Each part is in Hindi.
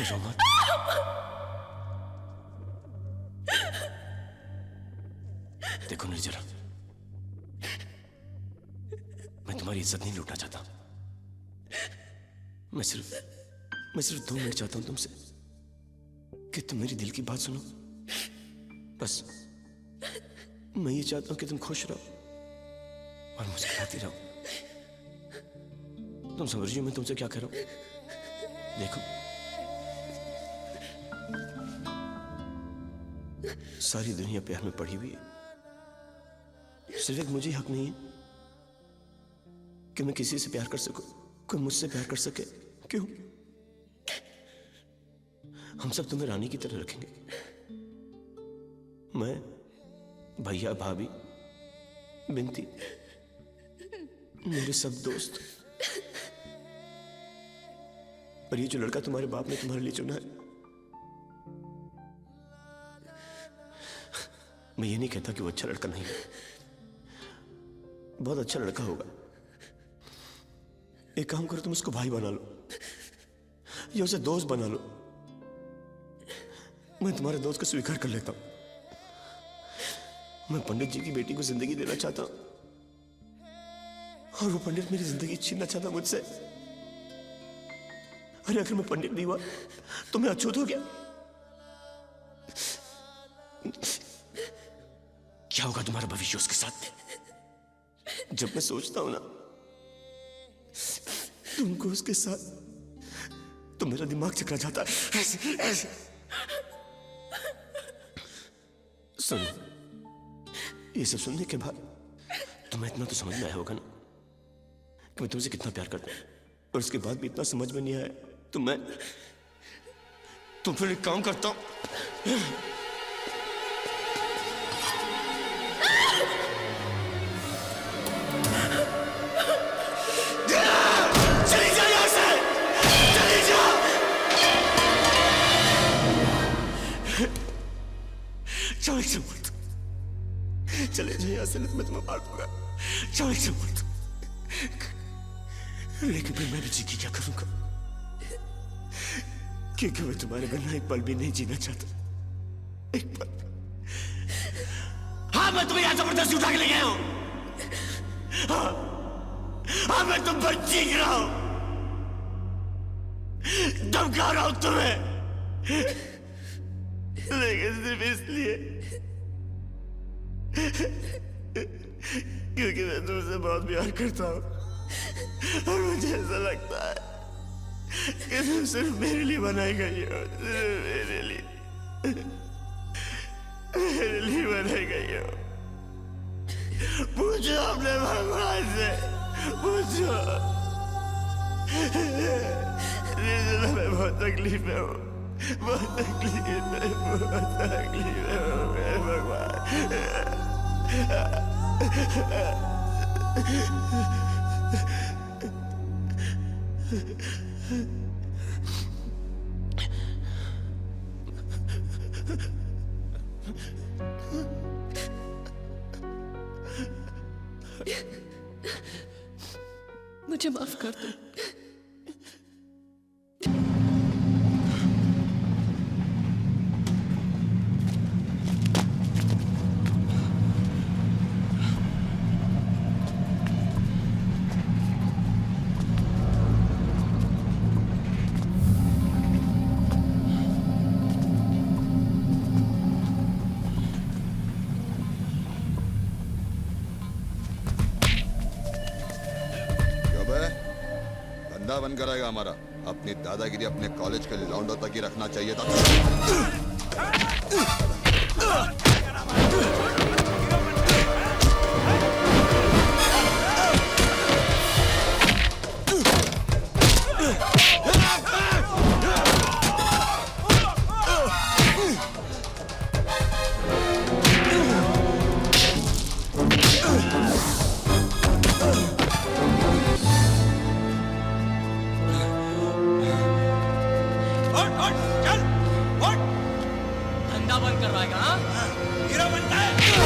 रो मत। देखो निर्जरा, मैं तुम्हारी इज्जत नहीं लूटना चाहता। मैं सिर्फ 2 मिनट चाहता हूं तुमसे कि तुम मेरी दिल की बात सुनो। बस मैं ये चाहता हूं कि तुम खुश रहो और मुस्कुराती रहो। तुम समझ रही हो मैं तुमसे क्या कर रहा हूं? देखो, सारी दुनिया प्यार में पड़ी हुई है, सिर्फ एक मुझे हक नहीं है कि मैं किसी से प्यार कर सकूं, कोई मुझसे प्यार कर सके। क्यों? हम सब तुम्हें रानी की तरह रखेंगे। मैं, भैया, भाभी, बिनती, मेरे सब दोस्त, और ये जो लड़का तुम्हारे बाप ने तुम्हारे लिए चुना है, मैं ये नहीं कहता कि वो अच्छा लड़का नहीं है, बहुत अच्छा लड़का होगा। एक काम करो, तुम उसको भाई बना लो या उसे दोस्त बना लो। मैं तुम्हारे दोस्त को स्वीकार कर लेता हूं। मैं पंडित जी की बेटी को जिंदगी देना चाहता हूं और वो पंडित मेरी जिंदगी छीनना चाहता मुझसे। अरे अगर मैं पंडित नहीं हुआ तो मैं अछूत हो गया। क्या होगा तुम्हारा भविष्य उसके साथ? जब मैं सोचता हूं ना तुमको उसके साथ, तो मेरा दिमाग चकरा जाता है। सुनो, ये सब सुनने के बाद तुम्हें इतना तो समझ में आया होगा ना कि मैं तुमसे कितना प्यार करता हूं, और उसके बाद भी इतना समझ में नहीं आया तो फिर एक काम करता हूं। चली जा यहां से, चली जा। चलो एक मत, चले जाइए यहां से, नहीं तो मैं तुम्हें मार दूंगा। चलो एक मत, लेकिन फिर मैं भी जी की क्या करूंगा, क्योंकि मैं तुम्हारे बिना एक पल भी नहीं जीना चाहता। एक पल। हाँ, मैं तुम्हें यहां जबरदस्ती उठा के ले गया हूं। हाँ, मैं तुम पर चीख रहा हूं, धमका रहा हूं तुम्हें, लेकिन सिर्फ इसलिए क्योंकि मैं तुमसे बहुत प्यार करता हूं और मुझे ऐसा लगता है कि तुम सिर्फ मेरे लिए बनाई गई हो, सिर्फ मेरे लिए बनाई गई हो। पूछो अपने भगवान से, पूछो। मैं बहुत तकलीफ में हूँ, बहुत तकलीफ में हूँ मेरे भगवान। मुझे माफ कर दो। बन कराएगा हमारा। अपनी दादागिरी अपने कॉलेज के लौंडों तक ही रखना चाहिए था। धंधा बंद करवाएगा? हीरो बनता है।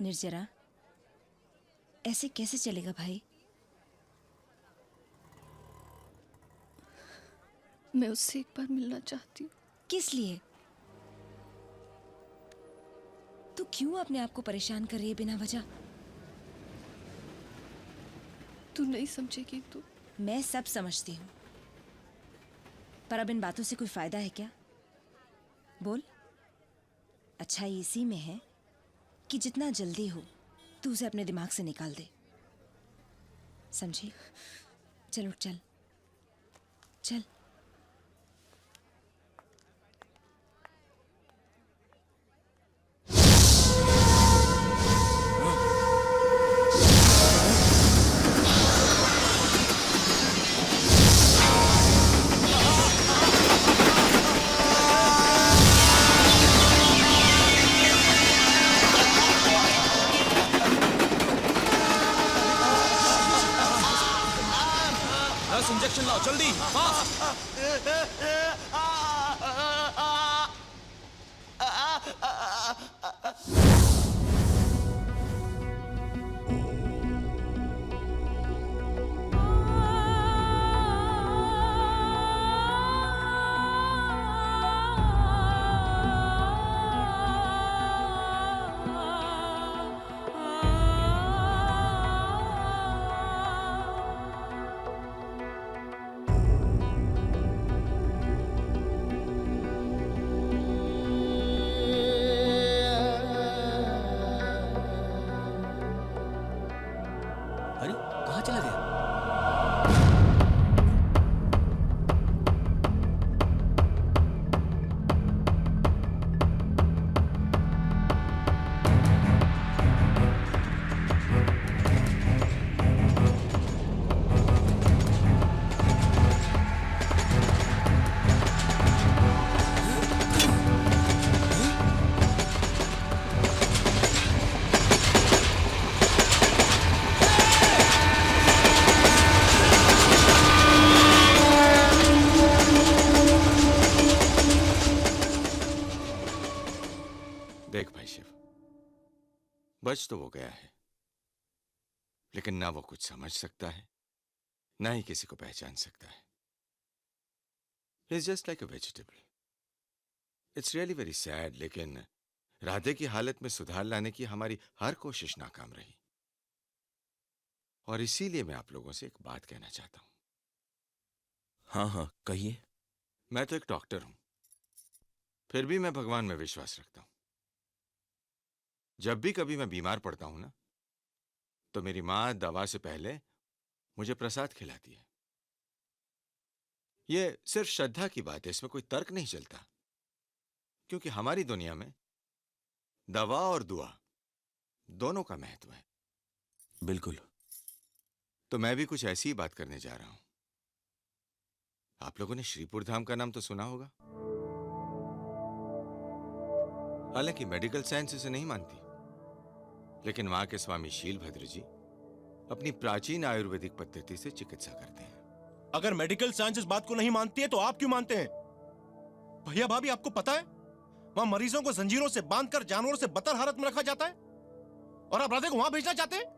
निर्जरा, ऐसे कैसे चलेगा भाई? मैं उससे एक बार मिलना चाहती हूँ। किस लिए? तू क्यों अपने आप को परेशान कर रही है बिना वजह? तू नहीं समझेगी तो। मैं सब समझती हूँ, पर अब इन बातों से कोई फायदा है क्या? बोल। अच्छाई इसी में है कि जितना जल्दी हो तू उसे अपने दिमाग से निकाल दे। समझी? चल उठ, चल चल। नर्स इंजेक्शन लाओ जल्दी, फास्ट। अरे कहाँ चला गया? देख भाई शिव, बच तो वो गया है, लेकिन ना वो कुछ समझ सकता है, ना ही किसी को पहचान सकता है। He's just like a vegetable. It's really very sad, लेकिन राधे की हालत में सुधार लाने की हमारी हर कोशिश नाकाम रही। और इसीलिए मैं आप लोगों से एक बात कहना चाहता हूं। हाँ हाँ कहिए। मैं तो एक डॉक्टर हूं, फिर भी मैं भगवान में विश्वास रखता हूं। जब भी कभी मैं बीमार पड़ता हूं ना, तो मेरी मां दवा से पहले मुझे प्रसाद खिलाती है। ये सिर्फ श्रद्धा की बात है, इसमें कोई तर्क नहीं चलता, क्योंकि हमारी दुनिया में दवा और दुआ दोनों का महत्व है। बिल्कुल। तो मैं भी कुछ ऐसी ही बात करने जा रहा हूं। आप लोगों ने श्रीपुर धाम का नाम तो सुना होगा, हालांकि मेडिकल साइंस इसे नहीं मानती, लेकिन वहां के स्वामी शीलभद्र जी अपनी प्राचीन आयुर्वेदिक पद्धति से चिकित्सा करते हैं। अगर मेडिकल साइंस इस बात को नहीं मानती है तो आप क्यों मानते हैं? भैया भाभी, आपको पता है वहां मरीजों को जंजीरों से बांधकर जानवरों से बदतर हालत में रखा जाता है, और आप राधे को वहां भेजना चाहते हैं?